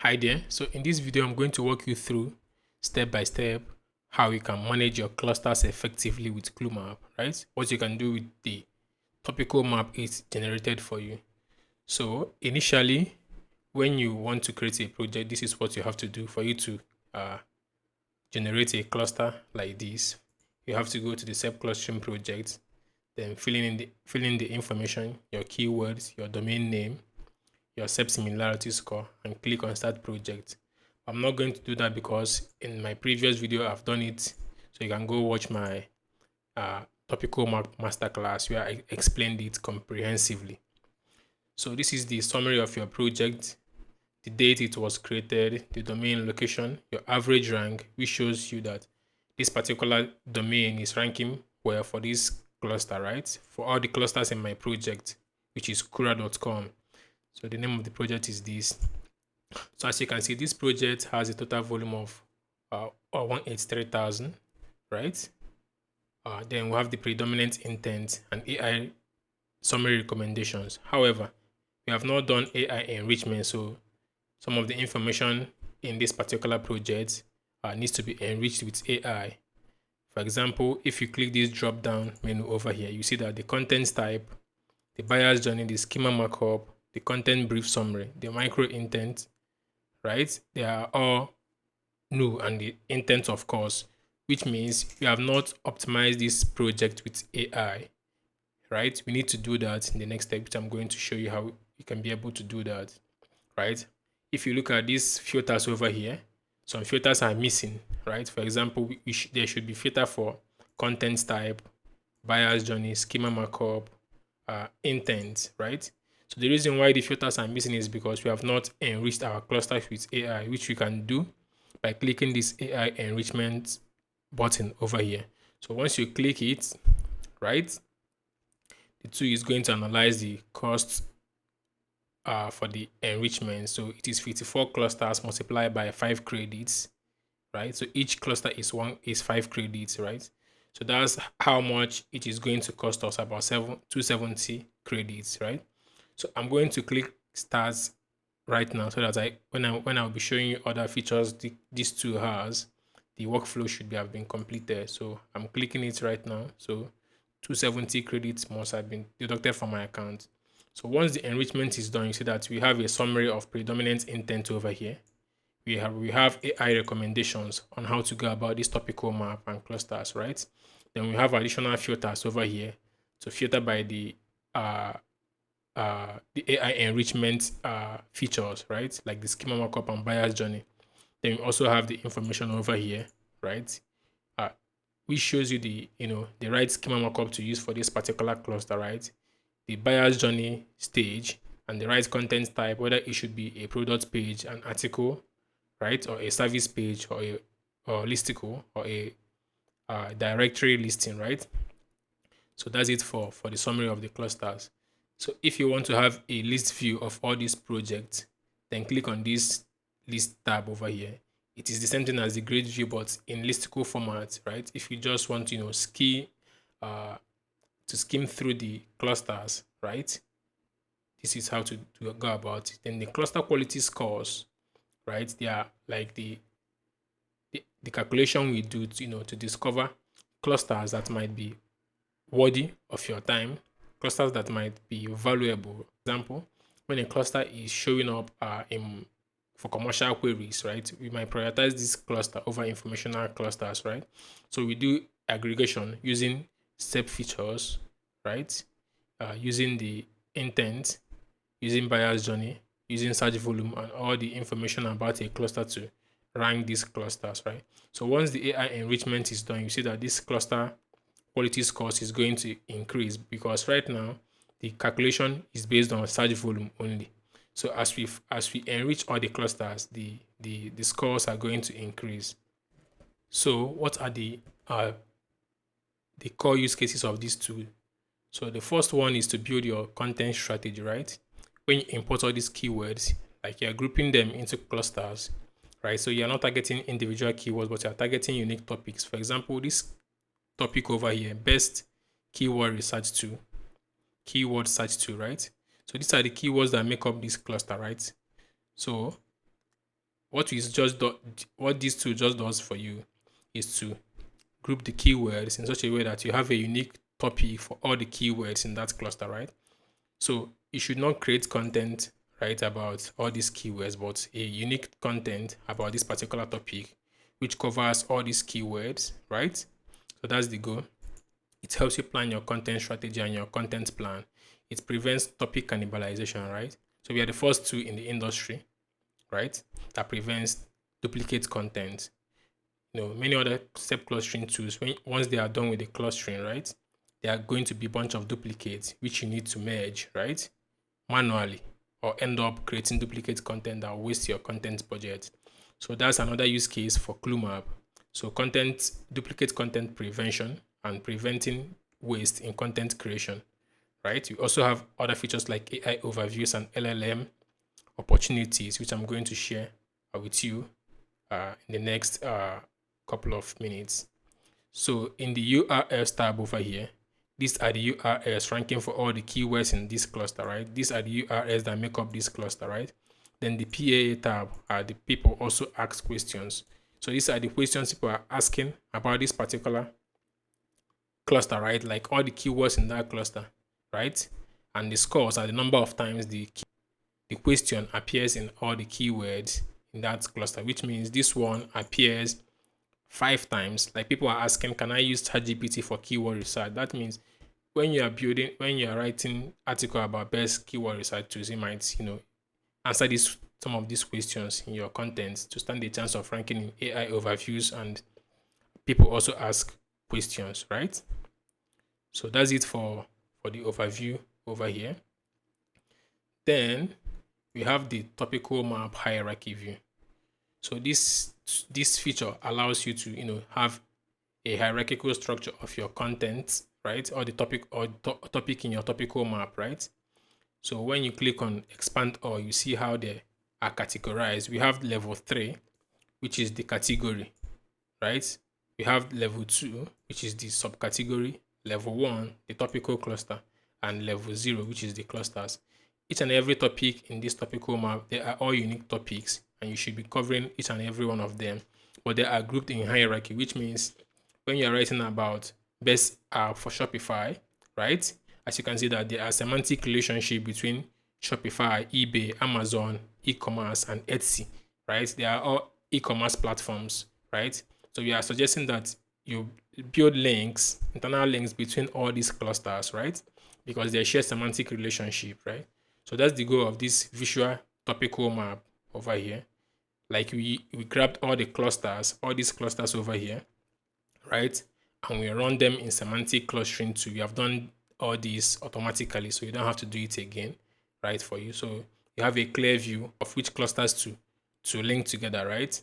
Hi there. So in this video, I'm going to walk you through step by step how you can manage your clusters effectively with Clumap, right? What you can do with the topical map is generated for you. So initially, when you want to create a project, this is what you have to do for you to uh, generate a cluster like this. You have to go to the SERP clustering project, then fill in the information, your keywords, your domain name, your SERP similarity score, and click on start project. I'm not going to do that because in my previous video I've done it, so you can go watch my topical masterclass where I explained it comprehensively. So this is the summary of your project, the date it was created, the domain location, your average rank, which shows you that this particular domain is ranking well for this cluster, right? For all the clusters in my project, which is kura.com. So the name of the project is this. So as you can see, this project has a total volume of 183,000, right? Then we have the predominant intent and AI summary recommendations. However, we have not done AI enrichment, so some of the information in this particular project needs to be enriched with AI. For example, if you click this drop down menu over here, you see that the contents type, the buyer's journey, the schema markup, the content brief summary, the micro intent, right? They are all new, and the intent, of course, which means we have not optimized this project with AI, right? We need to do that in the next step, which I'm going to show you how you can be able to do that, right? If you look at these filters over here, some filters are missing, right? For example, there should be filter for content type, buyer's journey, schema markup, intent, right? So the reason why the filters are missing is because we have not enriched our clusters with AI, which we can do by clicking this AI enrichment button over here. So once you click it, right, the tool is going to analyze the cost for the enrichment. So it is 54 clusters multiplied by 5 credits, right? So each cluster is 5 credits, right? So that's how much it is going to cost us, about 270 credits, right? So I'm going to click start right now so that when I'll be showing you other features this tool has, the workflow should have been completed. So I'm clicking it right now. So 270 credits must have been deducted from my account. So once the enrichment is done, you see that we have a summary of predominant intent over here. We have AI recommendations on how to go about this topical map and clusters, right? Then we have additional filters over here to filter by the AI enrichment features, right? Like the schema markup and buyer's journey. Then we also have the information over here, right? Uh, which shows you the right schema markup to use for this particular cluster, right? The buyer's journey stage and the right content type, whether it should be a product page, an article, right, or a service page, or listicle, or a directory listing, right? So that's it for the summary of the clusters. So if you want to have a list view of all these projects, then click on this list tab over here. It is the same thing as the grid view, but in listicle format, right? If you just want to, to skim through the clusters, right? This is how to go about it. Then the cluster quality scores, right? They are like the calculation we do to, to discover clusters that might be worthy of your time, clusters that might be valuable. For example, when a cluster is showing up for commercial queries, right, we might prioritize this cluster over informational clusters, right? So we do aggregation using step features, right? Using the intent, using buyer's journey, using search volume, and all the information about a cluster to rank these clusters, right? So once the AI enrichment is done, you see that this cluster quality scores is going to increase because right now the calculation is based on search volume only. So as we enrich all the clusters, the scores are going to increase. So what are the core use cases of this tool? So the first one is to build your content strategy, right? When you import all these keywords, like you're grouping them into clusters, right? So you're not targeting individual keywords, but you're targeting unique topics. For example, this topic over here, best keyword research tool, keyword search tool, right? So these are the keywords that make up this cluster, right? So what this tool just does for you is to group the keywords in such a way that you have a unique topic for all the keywords in that cluster, right? So you should not create content, right, about all these keywords, but a unique content about this particular topic, which covers all these keywords, right? So that's the goal. It helps you plan your content strategy and your content plan. It prevents topic cannibalization, right? So we are the first two in the industry, right, that prevents duplicate content. Many other step clustering tools, once they are done with the clustering, right, there are going to be a bunch of duplicates which you need to merge, right, manually, or end up creating duplicate content that will waste your content budget. So that's another use case for Clumap. So duplicate content prevention and preventing waste in content creation, right? You also have other features like AI overviews and LLM opportunities, which I'm going to share with you in the next couple of minutes. So in the URLs tab over here, these are the URLs ranking for all the keywords in this cluster, right? These are the URLs that make up this cluster, right? Then the PAA tab are the people also ask questions. So these are the questions people are asking about this particular cluster, right? Like all the keywords in that cluster, right? And the scores are the number of times the question appears in all the keywords in that cluster, which means this one appears 5 times. Like people are asking, can I use ChatGPT for keyword research? That means when you are writing article about best keyword research tools, you might, answer some of these questions in your content to stand a chance of ranking in AI overviews, and people also ask questions, right? So that's it for the overview over here. Then we have the topical map hierarchy view. So this feature allows you to have a hierarchical structure of your content, right? Or the topic in your topical map, right? So when you click on expand all, you see how they are categorized. We have level 3, which is the category, right? We have level 2, which is the subcategory, level 1, the topical cluster, and level 0, which is the clusters. Each and every topic in this topical map, they are all unique topics, and you should be covering each and every one of them, but they are grouped in hierarchy, which means when you're writing about best app for Shopify, right? As you can see that there are semantic relationship between Shopify, eBay, Amazon, e-commerce, and Etsy, right? They are all e-commerce platforms, right? So we are suggesting that you build links, internal links between all these clusters, right? Because they share semantic relationship, right? So that's the goal of this visual topical map over here. Like we grabbed all these clusters over here, right? And we run them in semantic clustering too. We have done all these automatically, so you don't have to do it again, right? For you. So you have a clear view of which clusters to link together, right?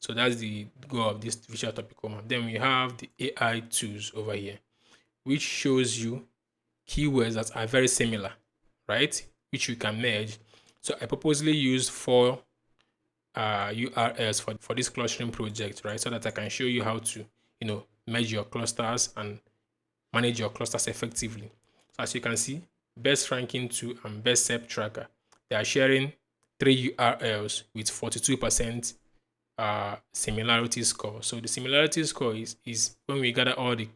So that's the goal of this visual topical map. Then we have the AI tools over here, which shows you keywords that are very similar, right? Which you can merge. So I purposely used 4 URLs for this clustering project, right? So that I can show you how to, merge your clusters and manage your clusters effectively. So as you can see, best ranking 2 and best SERP tracker, they are sharing 3 URLs with 42% similarity score. So the similarity score is when we gather all the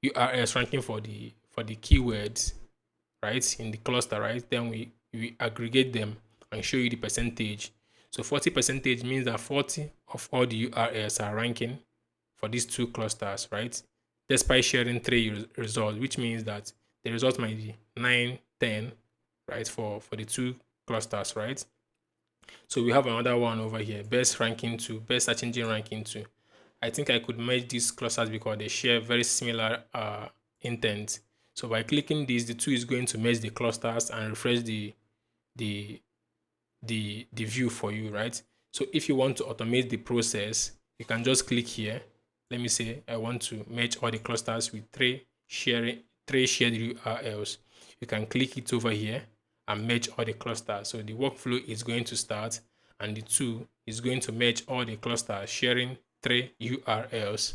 URLs ranking for the keywords, right, in the cluster, right? Then we aggregate them and show you the percentage. So 40% means that 40 of all the URLs are ranking for these 2 clusters, right? Despite sharing 3 results, which means that the result might be 9, 10, right, for the 2 clusters, right? So we have another one over here, best ranking 2, best search engine ranking 2. I think I could merge these clusters because they share very similar intent. So by clicking this, the tool is going to merge the clusters and refresh the view for you, right? So if you want to automate the process, you can just click here. Let me say I want to merge all the clusters with 3 shared URLs. You can click it over here and merge all the clusters. So the workflow is going to start, and the tool is going to merge all the clusters sharing 3 URLs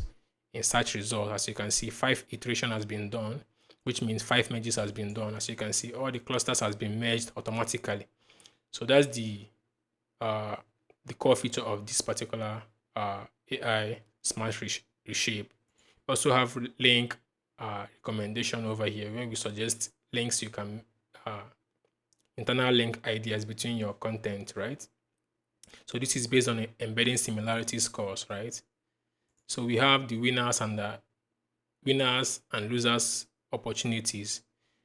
in search results. As you can see, 5 iteration has been done, which means 5 merges has been done. As you can see, all the clusters has been merged automatically. So that's the the core feature of this particular AI smart reshape. We also have link recommendation over here where we suggest links you can uh, internal link ideas between your content, right? So this is based on embedding similarity scores, right? So we have the winners and losers opportunities.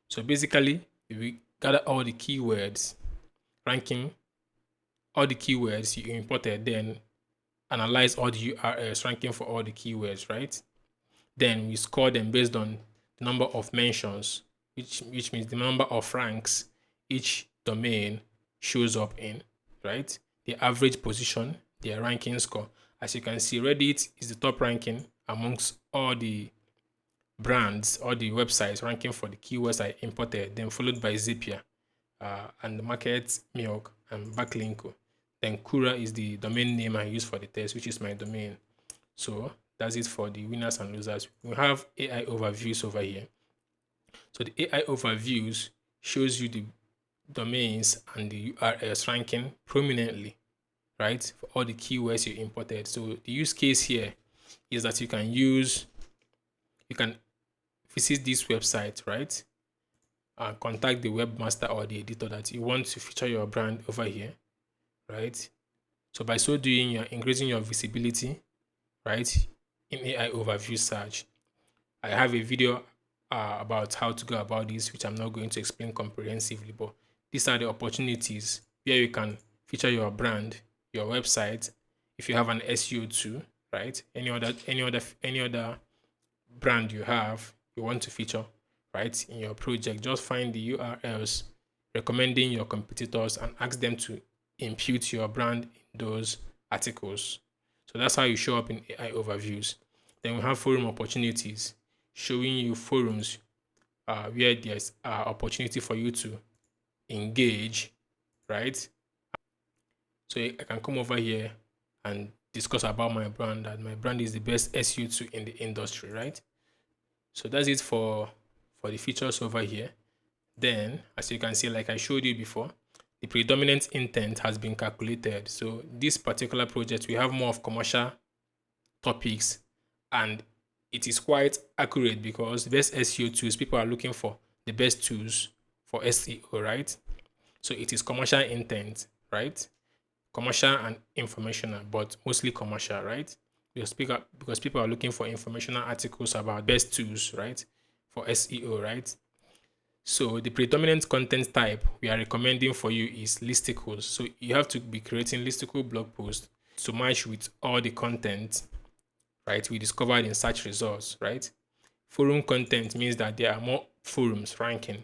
So basically, we gather all the keywords, ranking all the keywords you imported, then analyze all the URLs, ranking for all the keywords, right? Then we score them based on the number of mentions, which means the number of ranks each domain shows up in, right? The average position, their ranking score. As you can see, Reddit is the top ranking amongst all the brands or the websites ranking for the keywords I imported, then followed by Zapier and the market milk and backlinko. Then Kura is the domain name I use for the test, which is my domain. So that's it for the winners and losers. We have AI overviews over here. So the AI overviews shows you the domains and the URLs ranking prominently, right? For all the keywords you imported. So the use case here is that you can visit this website, right? And contact the webmaster or the editor that you want to feature your brand over here, right? So by so doing, you're increasing your visibility, right? In AI overview search. I have a video about how to go about this, which I'm not going to explain comprehensively, but these are the opportunities where you can feature your brand, your website. If you have an SEO too, right? Any other brand you want to feature, right, in your project, just find the URLs recommending your competitors and ask them to impute your brand in those articles. So that's how you show up in AI overviews. Then we have forum opportunities, showing you forums where there's opportunity for you to engage, right? So I can come over here and discuss about my brand, that my brand is the best SEO tool in the industry, right? So that's it for the features over here. Then, as you can see, like I showed you before, the predominant intent has been calculated. So this particular project, we have more of commercial topics, and it is quite accurate because the best SEO tools, people are looking for the best tools for SEO, right? So it is commercial intent, right? Commercial and informational, but mostly commercial, right? Because people are looking for informational articles about best tools, right? For SEO, right? So the predominant content type we are recommending for you is listicles. So you have to be creating listicle blog posts to match with all the content, right, we discovered in search results, right? Forum content means that there are more forums ranking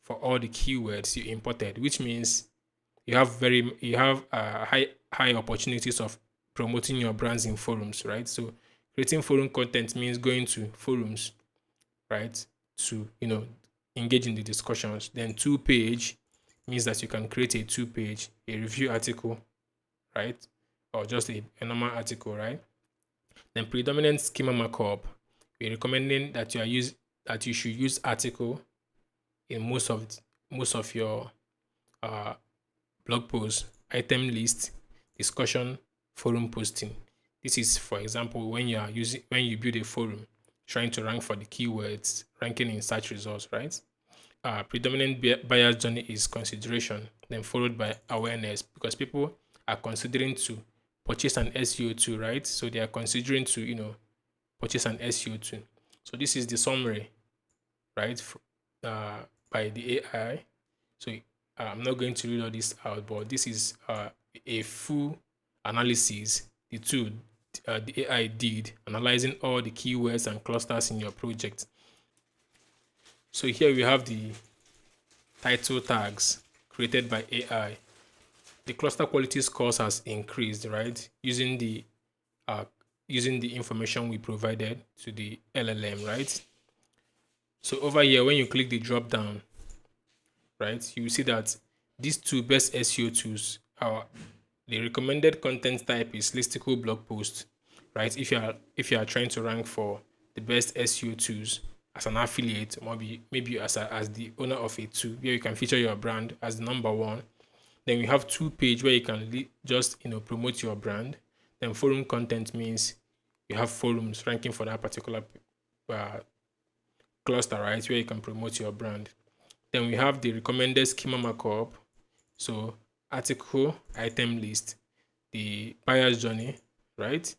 for all the keywords you imported, which means you have high opportunities of promoting your brands in forums, right? So creating forum content means going to forums, right, to engage in the discussions. Then 2-page means that you can create a 2-page, a review article, right, or just a normal article, right? Then predominant schema markup, we're recommending that you should use article in most of your blog posts, item list, discussion, forum posting. This is, for example, when you build a forum, trying to rank for the keywords, ranking in search results, right? Predominant buyer's journey is consideration, then followed by awareness, because people are considering to purchase an SEO tool, right? So they are considering to purchase an SEO tool. So this is the summary, right? By the AI. So I'm not going to read all this out, but this is a full analysis the AI did, analyzing all the keywords and clusters in your project. So here we have the title tags created by AI. The cluster quality scores has increased, right? Using the information we provided to the LLM, right? So over here, when you click the drop down, right, you see that these two best SEO tools are the recommended content type is listicle blog post, right? If you are trying to rank for the best SEO tools as an affiliate, maybe as the owner of a tool where you can feature your brand as the number one, Then we have two page where you can just promote your brand. Then forum content means you have forums ranking for that particular uh, cluster, right, where you can promote your brand. Then we have the recommended schema markup. So article, item list, the buyer's journey, right?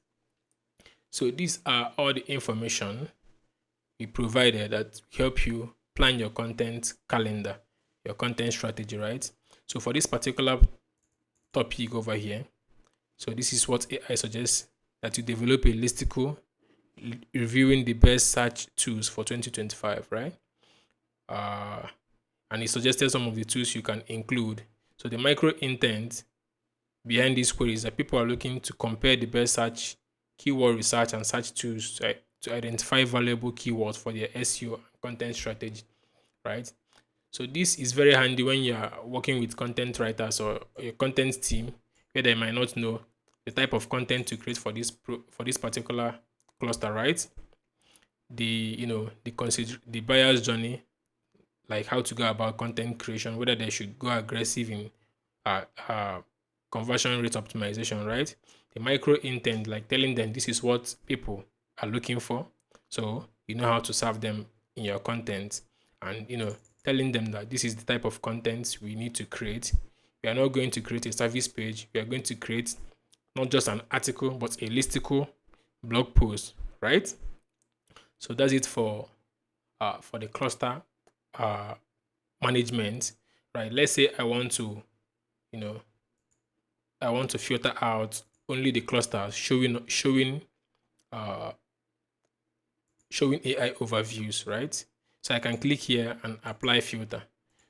So these are all the information we provided that help you plan your content calendar, your content strategy, right? So for this particular topic over here, so this is what AI suggests, that you develop a listicle reviewing the best search tools for 2025, right? Uh, and he suggested some of the tools you can include. So the micro intent behind these queries that people are looking to compare the best search, keyword research, and search tools to identify valuable keywords for their SEO and content strategy, right? So this is very handy when you are working with content writers or your content team, where they might not know the type of content to create for this particular cluster, right? The buyer's journey, like how to go about content creation, whether they should go aggressive in uh, uh, conversion rate optimization, right? The micro intent, like telling them this is what people are looking for, so you know how to serve them in your content, and telling them that this is the type of content we need to create. We are not going to create a service page. We are going to create not just an article, but a listicle blog post, right? So that's it for the cluster uh, management, right? Let's say you know, I want to filter out only the clusters uh, showing AI overviews, right? So I can click here and apply filter.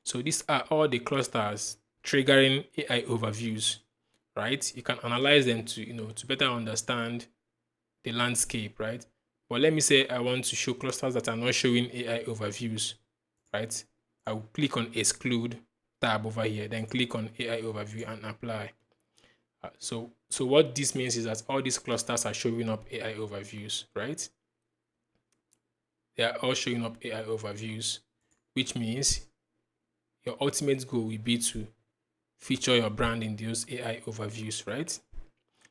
So these are all the clusters triggering AI overviews, right? You can analyze them to better understand the landscape, right? But let me say I want to show clusters that are not showing AI overviews, right? I will click on exclude tab over here, then click on AI overview and apply. So what this means is that all these clusters are showing up AI overviews, right? They are all showing up AI overviews, which means your ultimate goal will be to feature your brand in those AI overviews, right?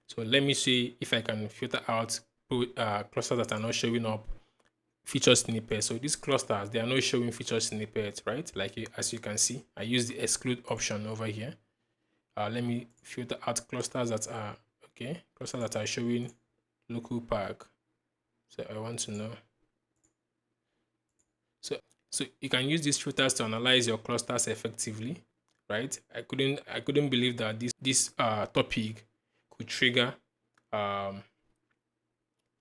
So let me see if I can filter out clusters that are not showing up feature snippets. So these clusters, they are not showing feature snippets, right? Like as you can see, I use the exclude option over here. Let me filter out clusters that are clusters that are showing local park. So I want to know. So you can use these filters to analyze your clusters effectively, right? I couldn't believe that this topic could um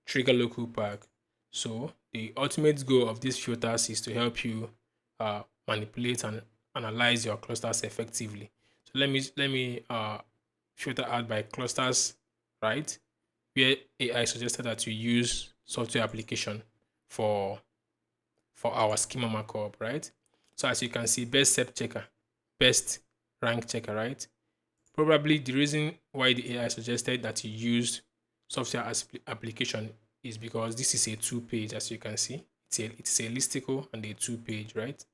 trigger local park. So the ultimate goal of these filters is to help you manipulate and analyze your clusters effectively. So let me filter out by clusters, right? Where AI suggested that you use software application for our schema markup, right? So as you can see, best SERP checker, best rank checker, right? Probably the reason why the AI suggested that you use software as application is because this is a two-page, as you can see. It's a listicle and a two-page, right?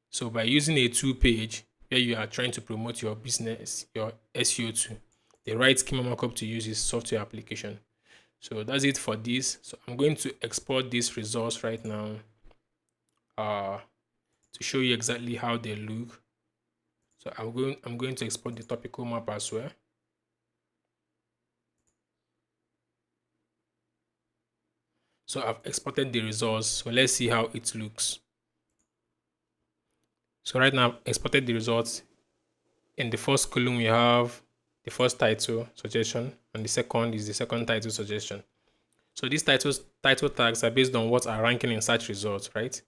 So by using a two-page where you are trying to promote your business, your SEO to, the right schema markup to use is software application. So that's it for this. So I'm going to export these results right now uh, to show you exactly how they look. So I'm going to export the topical map as well. So I've exported the results. So let's see how it looks. So right now I've exported the results. In the first column we have the first title suggestion, and the second is the second title suggestion. So these title tags are based on what are ranking in search results, right?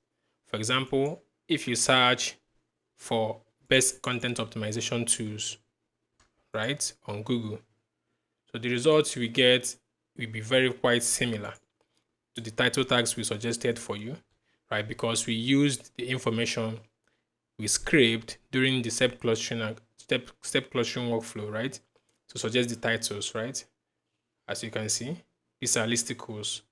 For example, if you search for best content optimization tools, right, on Google, so the results we get will be very quite similar to the title tags we suggested for you, right? Because we used the information we scraped during the step clustering workflow, right? To suggest the titles, right? As you can see, these are listicles,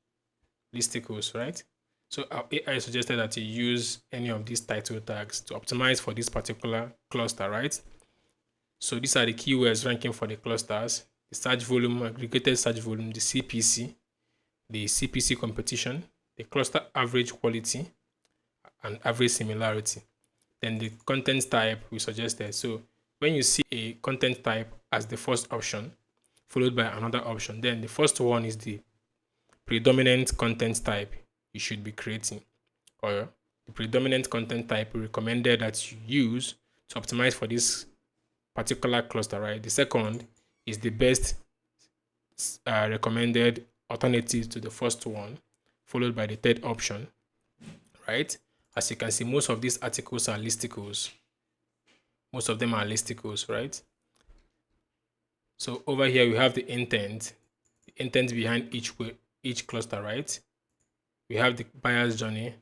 right? So our AI suggested that you use any of these title tags to optimize for this particular cluster, right? So these are the keywords ranking for the clusters: the search volume, aggregated search volume, the CPC competition, the cluster average quality, and average similarity. Then the content type we suggested. So when you see a content type as the first option, followed by another option, then the first one is the predominant content type you should be creating, or the predominant content type recommended that you use to optimize for this particular cluster, right? The second is the best recommended alternative to the first one, followed by the third option, right? As you can see, most of these articles are listicles. Most of them are listicles, right? So over here we have the intent behind each cluster, right? We have the buyer's journey,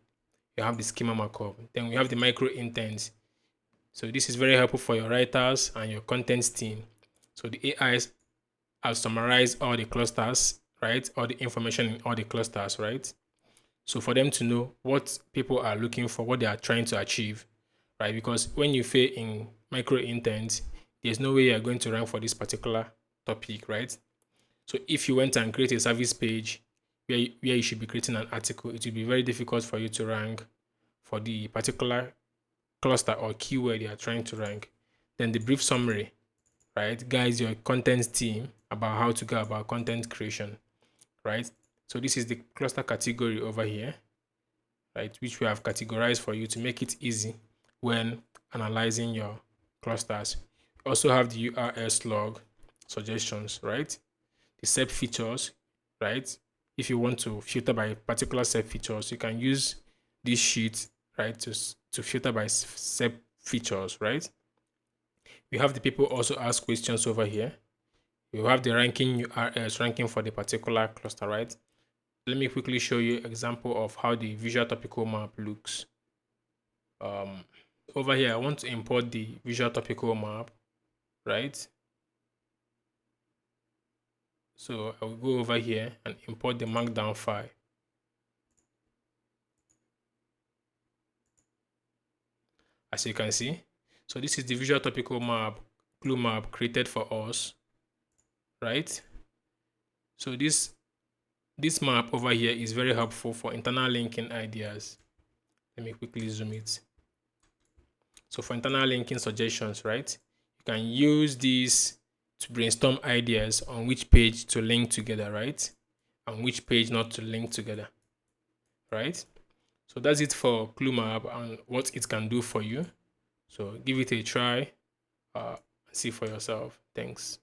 we have the schema markup, then we have the micro intents. So this is very helpful for your writers and your content team. So the AIs have summarized all the clusters, right? All the information in all the clusters, right? So for them to know what people are looking for, what they are trying to achieve, right? Because when you fail in micro intents, there's no way you're going to rank for this particular topic, right? So if you went and create a service page where you should be creating an article, it will be very difficult for you to rank for the particular cluster or keyword you are trying to rank. Then the brief summary, right, guides your content team about how to go about content creation, right? So this is the cluster category over here, right, which we have categorized for you to make it easy when analyzing your clusters. You also have the URL log suggestions, right? The SERP features, right? If you want to filter by particular SERP features, you can use this sheet, right, to filter by SERP features, right? We have the people also ask questions over here. We have the ranking URLs ranking for the particular cluster, right? Let me quickly show you example of how the visual topical map looks. Over here, I want to import the visual topical map, right? So I will go over here and import the markdown file. As you can see, so this is the visual topical map, Clumap created for us, right? So this map over here is very helpful for internal linking ideas. Let me quickly zoom it. So for internal linking suggestions, right? You can use this to brainstorm ideas on which page to link together, right? And which page not to link together, right? So that's it for Clumap and what it can do for you. So give it a try, see for yourself. Thanks.